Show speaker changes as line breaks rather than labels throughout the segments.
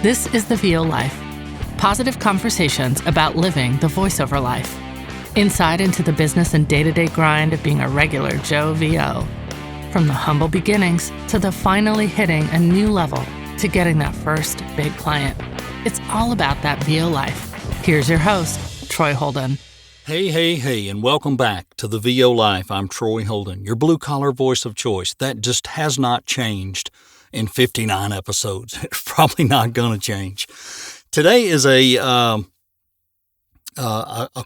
This is the VO Life. Positive conversations about living the voiceover life. Insight into the business and day-to-day grind of being a regular Joe VO. From the humble beginnings to the finally hitting a new level to getting that first big client. It's all about that VO life. Here's your host, Troy Holden.
Hey, and welcome back to the VO Life. I'm Troy Holden, your blue-collar voice of choice. That just has not changed in 59 episodes. It's probably not going to change. Today is a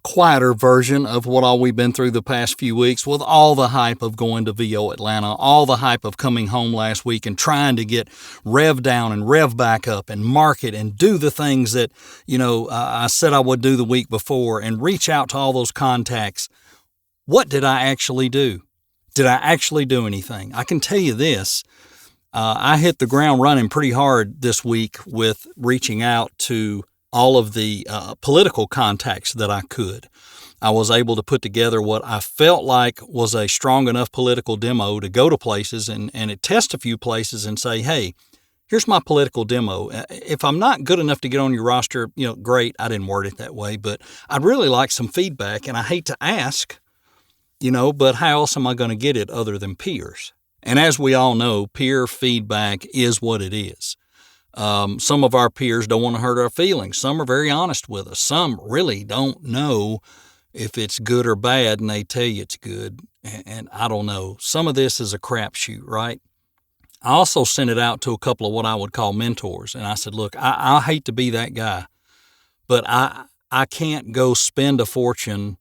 quieter version of what all we've been through the past few weeks with all the hype of going to VO Atlanta, all the hype of coming home last week and trying to get rev down and rev back up and market and do the things that, I said I would do the week before and reach out to all those contacts. What did I actually do? Did I actually do anything? I can tell you this. I hit the ground running pretty hard this week with reaching out to all of the political contacts that I could. I was able to put together what I felt like was a strong enough political demo to go to places and test a few places and say, hey, here's my political demo. If I'm not good enough to get on your roster, great. I didn't word it that way, but I'd really like some feedback. And I hate to ask, but how else am I going to get it other than peers? And as we all know, peer feedback is what it is. Some of our peers don't want to hurt our feelings. Some are very honest with us. Some really don't know if it's good or bad, and they tell you it's good. And I don't know. Some of this is a crapshoot, right? I also sent it out to a couple of what I would call mentors. And I said, look, I hate to be that guy, but I can't go spend a fortune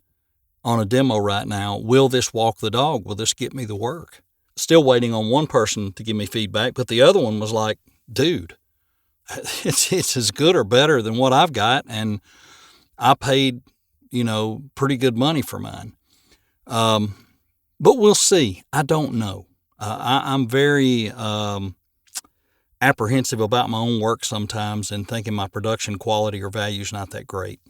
on a demo right now. Will this walk the dog? Will this get me the work? Still waiting on one person to give me feedback, but the other one was like, dude, it's as good or better than what I've got, and I paid, pretty good money for mine. But we'll see. I don't know. I'm very apprehensive about my own work sometimes and thinking my production quality or value is not that great.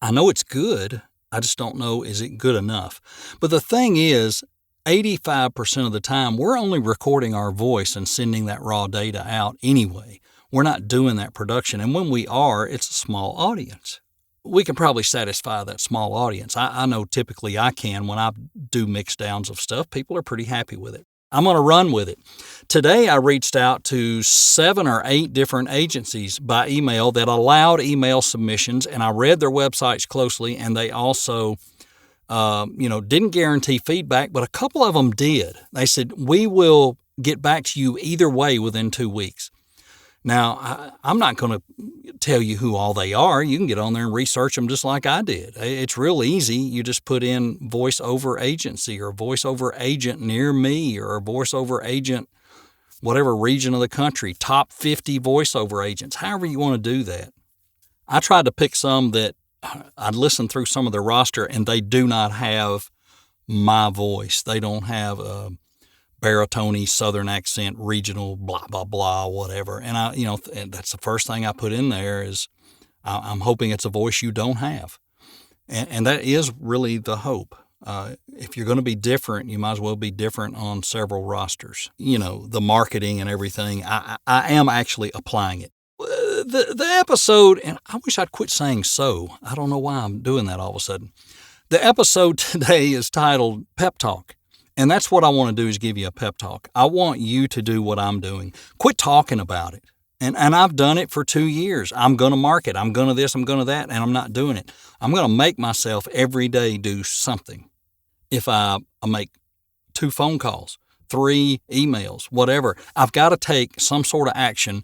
I know it's good. I just don't know, is it good enough? But the thing is, 85% of the time, we're only recording our voice and sending that raw data out anyway. We're not doing that production. And when we are, it's a small audience. We can probably satisfy that small audience. I know typically I can when I do mix downs of stuff. People are pretty happy with it. I'm going to run with it. Today, I reached out to 7 or 8 different agencies by email that allowed email submissions, and I read their websites closely, and they also didn't guarantee feedback, but a couple of them did. They said, we will get back to you either way within 2 weeks. Now, I'm not going to tell you who all they are. You can get on there and research them just like I did. It's real easy. You just put in voiceover agency or voiceover agent near me or voiceover agent, whatever region of the country, top 50 voiceover agents, however you want to do that. I tried to pick some that I'd listened through some of their roster, and they do not have my voice. They don't have a baritone, southern accent, regional, blah, blah, blah, whatever. And and that's the first thing I put in there is I'm hoping it's a voice you don't have. And that is really the hope. If you're going to be different, you might as well be different on several rosters. The marketing and everything, I am actually applying it. The episode, and I wish I'd quit saying so. I don't know why I'm doing that all of a sudden. The episode today is titled Pep Talk, and that's what I want to do is give you a pep talk. I want you to do what I'm doing. Quit talking about it. And I've done it for 2 years. I'm going to market. I'm going to this, I'm going to that, and I'm not doing it. I'm going to make myself every day do something. If I make 2 phone calls, 3 emails, whatever, I've got to take some sort of action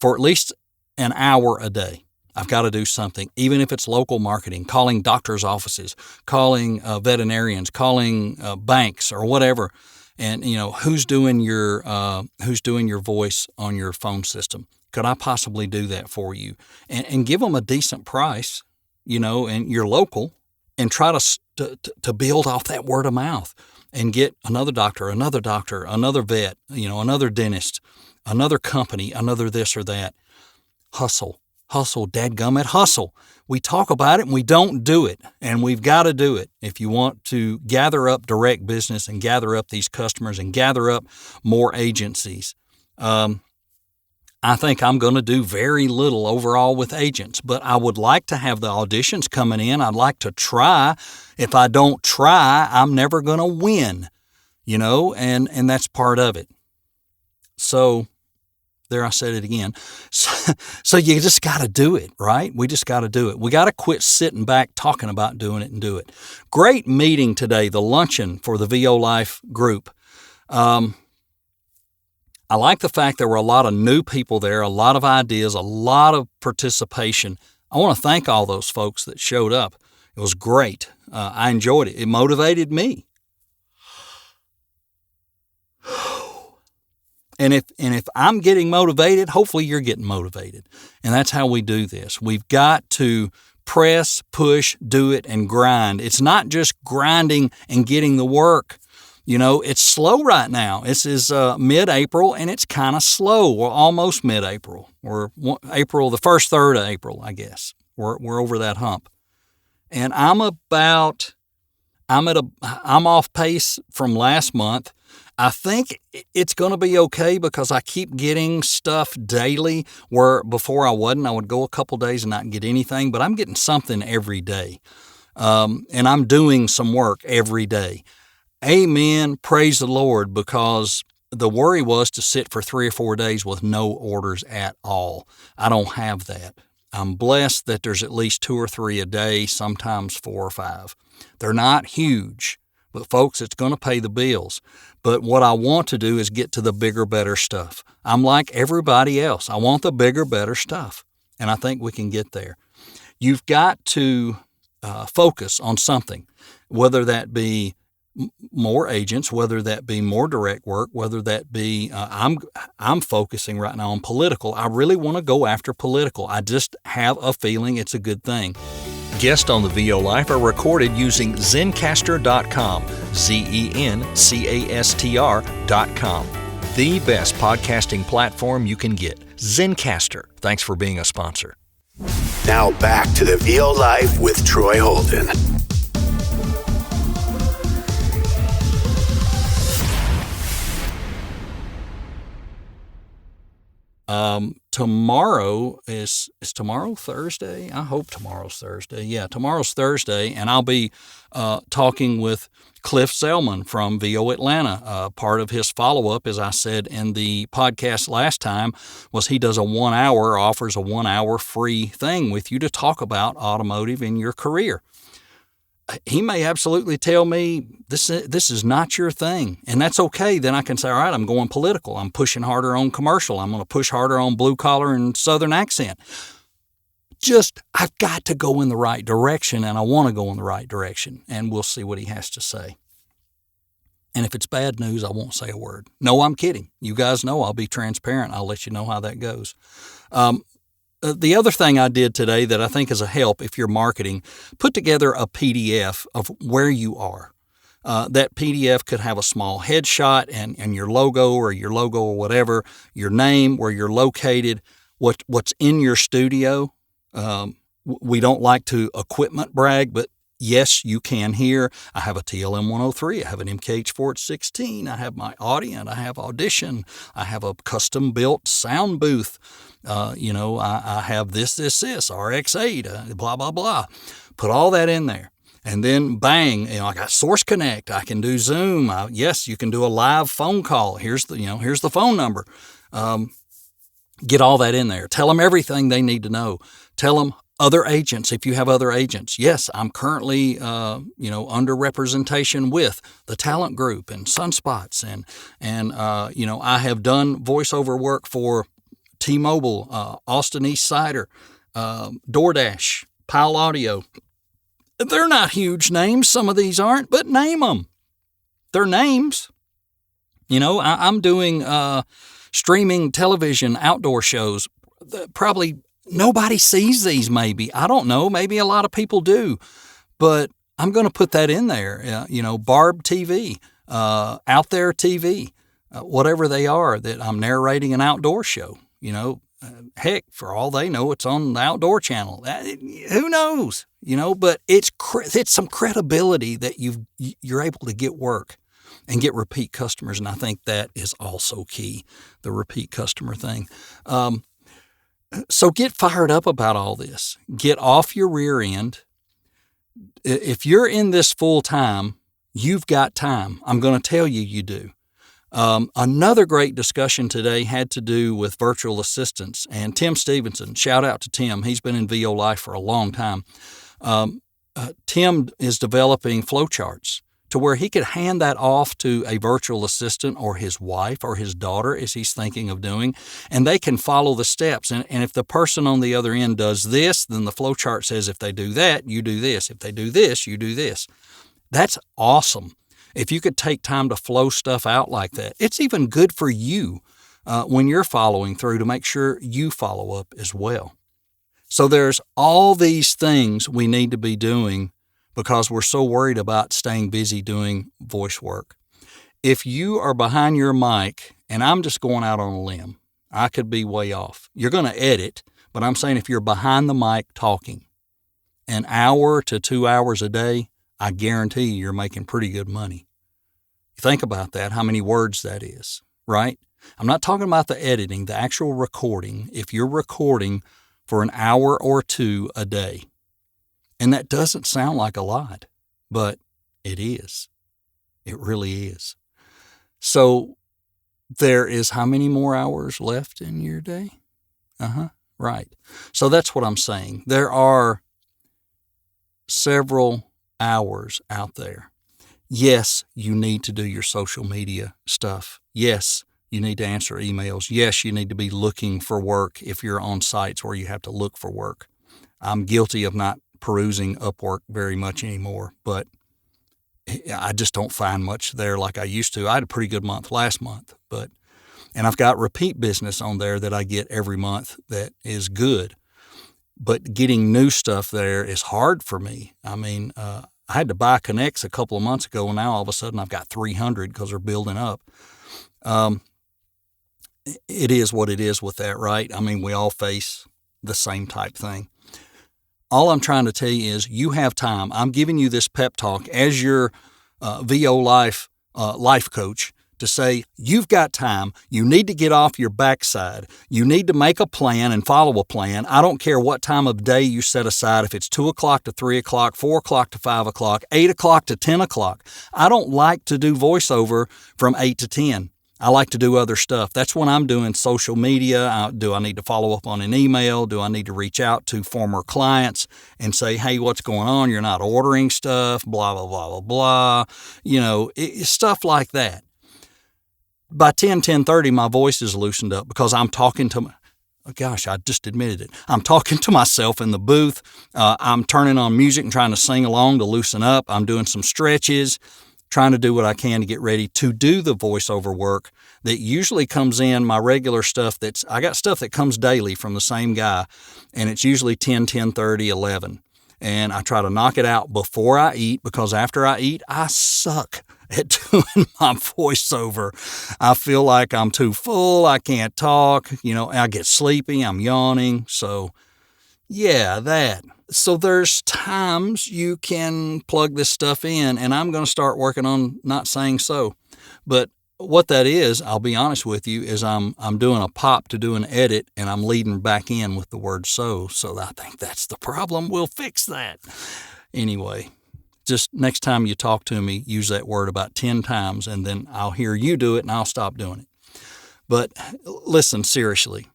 for at least an hour a day. I've got to do something, even if it's local marketing, calling doctors' offices, calling veterinarians, calling banks or whatever. And, who's doing your voice on your phone system? Could I possibly do that for you? And give them a decent price, and you're local, and try to build off that word of mouth and get another doctor, another vet, another dentist, another company, another this or that. Hustle, dadgummit, hustle. We talk about it and we don't do it, and we've got to do it if you want to gather up direct business and gather up these customers and gather up more agencies. I think I'm going to do very little overall with agents, but I would like to have the auditions coming in. I'd like to try. If I don't try, I'm never going to win, and that's part of it. So there, I said it again. So you just got to do it, right? We just got to do it. We got to quit sitting back talking about doing it and do it. Great meeting today, the luncheon for the VO Life group. I like the fact there were a lot of new people there, a lot of ideas, a lot of participation. I want to thank all those folks that showed up. It was great. I enjoyed it. It motivated me. And if I'm getting motivated, hopefully you're getting motivated. And that's how we do this. We've got to press, push, do it, and grind. It's not just grinding and getting the work. It's slow right now. This is mid-April, and it's kind of slow. We're almost mid-April. We're April, the first third of April, I guess. We're over that hump. And I'm off pace from last month. I think it's going to be okay because I keep getting stuff daily where before I would go a couple days and not get anything, but I'm getting something every day. And I'm doing some work every day. Amen. Praise the Lord, because the worry was to sit for 3 or 4 days with no orders at all. I don't have that. I'm blessed that there's at least 2 or 3 a day, sometimes 4 or 5. They're not huge, but folks, it's going to pay the bills. But what I want to do is get to the bigger, better stuff. I'm like everybody else. I want the bigger, better stuff. And I think we can get there. You've got to focus on something, whether that be more agents, whether that be more direct work, whether that be, I'm focusing right now on political. I really want to go after political. I just have a feeling it's a good thing. Guests on the VO Life are recorded using Zencastr.com, Zencastr.com. The best podcasting platform you can get. Zencastr. Thanks for being a sponsor.
Now back to the VO Life with Troy Holden.
Tomorrow is tomorrow Thursday? I hope tomorrow's Thursday. Yeah, tomorrow's Thursday, and I'll be talking with Cliff Zellman from VO Atlanta. Part of his follow-up, as I said in the podcast last time, was he does offers a 1 hour free thing with you to talk about automotive in your career. He may absolutely tell me this is not your thing, and that's okay. Then I can say, all right, I'm going political. I'm pushing harder on commercial. I'm going to push harder on blue collar and Southern accent. I've got to go in the right direction, and I want to go in the right direction, and we'll see what he has to say. And if it's bad news, I won't say a word. No, I'm kidding. You guys know I'll be transparent. I'll let you know how that goes. The other thing I did today that I think is a help if you're marketing, put together a PDF of where you are. That PDF could have a small headshot and your logo or whatever, your name, where you're located, what's in your studio. We don't like to equipment brag, but yes, you can here. I have a TLM 103. I have an MKH 416. I have my Audient. I have Audition. I have a custom-built sound booth. I have this, RX8, blah, blah, blah. Put all that in there. And then bang, I got Source Connect. I can do Zoom. Yes, you can do a live phone call. Here's the phone number. Get all that in there. Tell them everything they need to know. Tell them other agents, if you have other agents. Yes, I'm currently, under representation with the Talent Group and Sunspots. And I have done voiceover work for T-Mobile, Austin East Sider, DoorDash, Pile Audio. They're not huge names. Some of these aren't, but name them. They're names. I'm doing streaming television outdoor shows. Probably nobody sees these, maybe. I don't know. Maybe a lot of people do. But I'm going to put that in there. Barb TV, Out There TV, whatever they are, that I'm narrating an outdoor show. Heck, for all they know, it's on the Outdoor Channel. Who knows? But it's some credibility that you're able to get work. and get repeat customers. And I think that is also key, the repeat customer thing. So get fired up about all this. Get off your rear end. If you're in this full time, you've got time. I'm going to tell you, you do. Another great discussion today had to do with virtual assistants. And Tim Stevenson, shout out to Tim. He's been in VO Life for a long time. Tim is developing flowcharts to where he could hand that off to a virtual assistant or his wife or his daughter, as he's thinking of doing, and they can follow the steps. And if the person on the other end does this, then the flowchart says if they do that, you do this. If they do this, you do this. That's awesome. If you could take time to flow stuff out like that, it's even good for you when you're following through to make sure you follow up as well. So there's all these things we need to be doing because we're so worried about staying busy doing voice work. If you are behind your mic, and I'm just going out on a limb, I could be way off. You're going to edit, but I'm saying if you're behind the mic talking, an hour to 2 hours a day, I guarantee you're making pretty good money. Think about that, how many words that is, right? I'm not talking about the editing, the actual recording. If you're recording for an hour or two a day, and that doesn't sound like a lot, but it is. It really is. So there is how many more hours left in your day? Right. So that's what I'm saying. There are several hours out there. Yes, you need to do your social media stuff. Yes, you need to answer emails. Yes, you need to be looking for work if you're on sites where you have to look for work. I'm guilty of not perusing Upwork very much anymore, but I just don't find much there like I used to. I had a pretty good month last month, and I've got repeat business on there that I get every month that is good. But getting new stuff there is hard for me. I mean, I had to buy Connects a couple of months ago, and now all of a sudden I've got 300 because they're building up. It is what it is with that, right? I mean, we all face the same type thing. All I'm trying to tell you is you have time. I'm giving you this pep talk as your VO Life life coach to say you've got time. You need to get off your backside. You need to make a plan and follow a plan. I don't care what time of day you set aside, if it's 2 o'clock to 3 o'clock, 4 o'clock to 5 o'clock, 8 o'clock to 10 o'clock. I don't like to do voiceover from 8 to 10. I like to do other stuff. That's when I'm doing social media. Do I need to follow up on an email? Do I need to reach out to former clients and say, hey, what's going on? You're not ordering stuff, blah, blah, blah, blah, blah. You know, stuff like that. By 10:30, my voice is loosened up because I'm talking to I just admitted it. I'm talking to myself in the booth. I'm turning on music and trying to sing along to loosen up. I'm doing some stretches, trying to do what I can to get ready to do the voiceover work that usually comes in my regular stuff. I got stuff that comes daily from the same guy, and it's usually 10:30, 11. And I try to knock it out before I eat because after I eat, I suck at doing my voiceover. I feel like I'm too full. I can't talk. You know, I get sleepy. I'm yawning. So, yeah, that. So there's times you can plug this stuff in, and I'm going to start working on not saying so. But what that is, I'll be honest with you, is I'm doing a pop to do an edit, and I'm leading back in with the word so. So I think that's the problem. We'll fix that. Anyway, just next time you talk to me, use that word about 10 times, and then I'll hear you do it, and I'll stop doing it. But listen, seriously,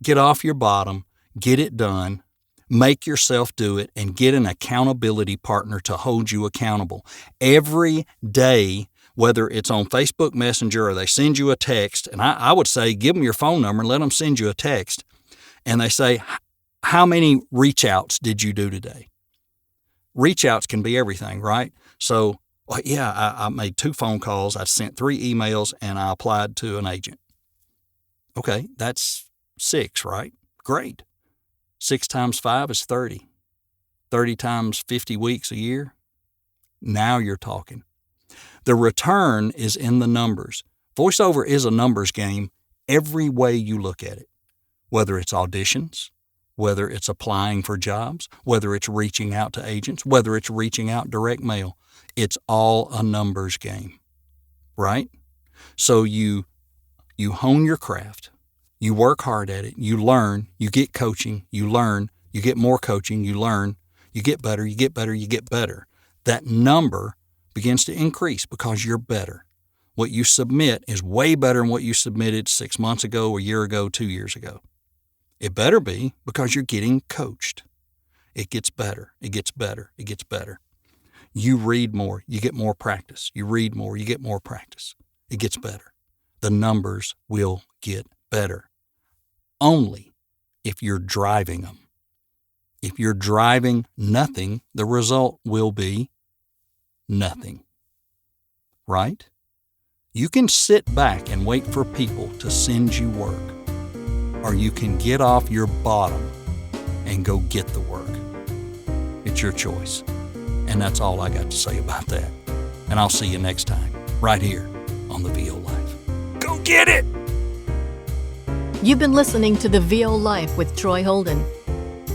get off your bottom, get it done. Make yourself do it, and get an accountability partner to hold you accountable. Every day, whether it's on Facebook Messenger or they send you a text, and I would say give them your phone number and let them send you a text, and they say, how many reach outs did you do today? Reach outs can be everything, right? So, I made 2 phone calls, I sent 3 emails, and I applied to an agent. Okay, that's 6, right? Great. 6 times 5 is 30. 30 times 50 weeks a year. Now you're talking. The return is in the numbers. Voiceover is a numbers game every way you look at it. Whether it's auditions, whether it's applying for jobs, whether it's reaching out to agents, whether it's reaching out direct mail. It's all a numbers game. right? So you hone your craft, you work hard at it, you learn, you get coaching, you learn, you get more coaching, you learn, you get better, you get better, you get better. That number begins to increase because you're better. What you submit is way better than what you submitted 6 months ago, a year ago, 2 years ago. It better be, because you're getting coached. It gets better, it gets better, it gets better. You read more, you get more practice. You read more, you get more practice. It gets better. The numbers will get better. Only if you're driving them. If you're driving nothing, the result will be nothing. Right? You can sit back and wait for people to send you work, or you can get off your bottom and go get the work. It's your choice. And that's all I got to say about that. And I'll see you next time, right here on the VO Life. Go get it!
You've been listening to the VO Life with Troy Holden.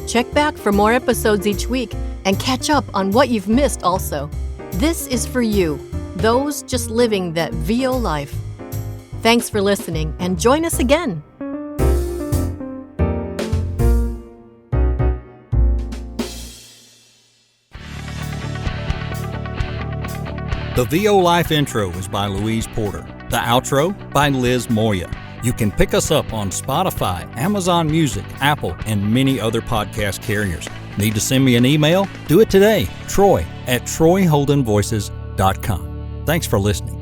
Check back for more episodes each week and catch up on what you've missed also. This is for you, those just living that VO life. Thanks for listening, and join us again.
The VO Life intro is by Louise Porter. The outro by Liz Moya. You can pick us up on Spotify, Amazon Music, Apple, and many other podcast carriers. Need to send me an email? Do it today. Troy@TroyHoldenVoices.com. Thanks for listening.